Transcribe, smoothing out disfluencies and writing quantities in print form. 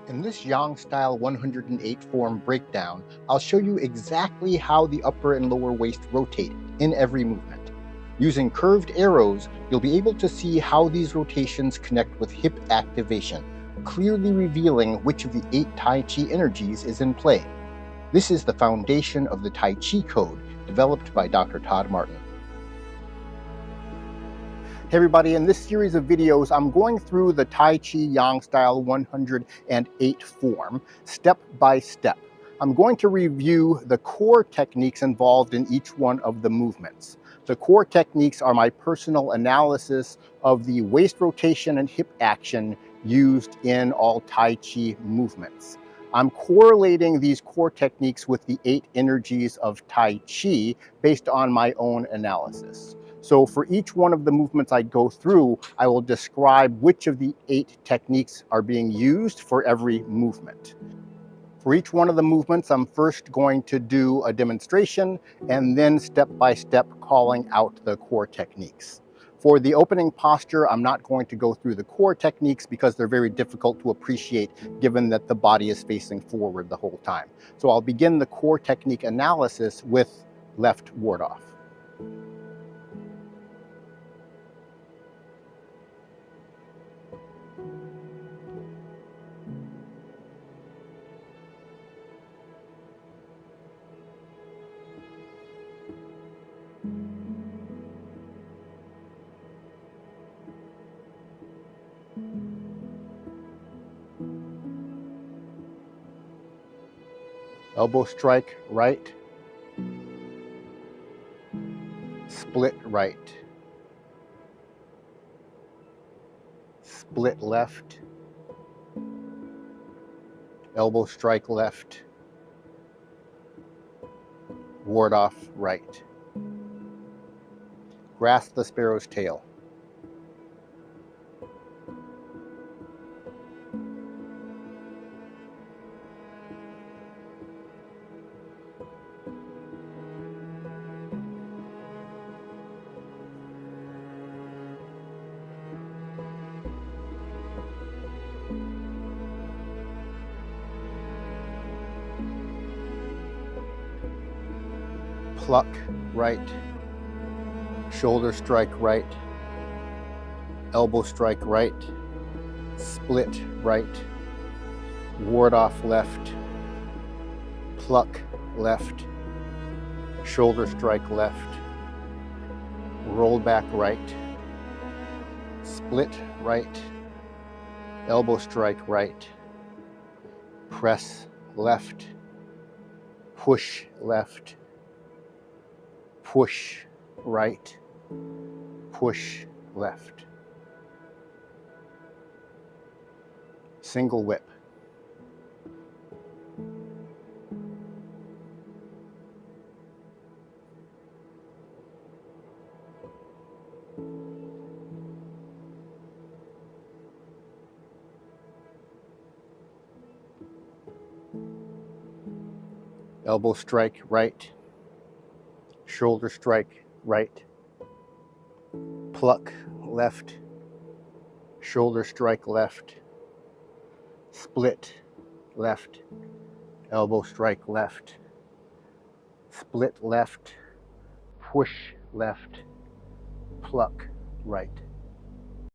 In this Yang Style 108 form breakdown, I'll show you exactly how the upper and lower waist rotate in every movement. Using curved arrows, you'll be able to see how these rotations connect with hip activation, clearly revealing which of the 8 Tai Chi energies is in play. This is the foundation of the Tai Chi Code, developed by Dr. Todd Martin. Hey everybody, in this series of videos, I'm going through the Tai Chi Yang Style 108 form, step by step. I'm going to review the core techniques involved in each one of the movements. The core techniques are my personal analysis of the waist rotation and hip action used in all Tai Chi movements. I'm correlating these core techniques with the 8 energies of Tai Chi based on my own analysis. So for each one of the movements I go through, I will describe which of the 8 techniques are being used for every movement. For each one of the movements, I'm first going to do a demonstration and then step by step calling out the core techniques. For the opening posture, I'm not going to go through the core techniques because they're very difficult to appreciate given that the body is facing forward the whole time. So I'll begin the core technique analysis with left ward off. Elbow strike right, split right, split left, elbow strike left, ward off right. Grasp the sparrow's tail. Pluck right, shoulder strike right, elbow strike right, split right, ward off left, pluck left, shoulder strike left, roll back right, split right, elbow strike right, press left, push left, push right, push left. Single whip. Elbow strike right, shoulder strike right, pluck left, shoulder strike left, split left, elbow strike left, split left, push left, pluck right.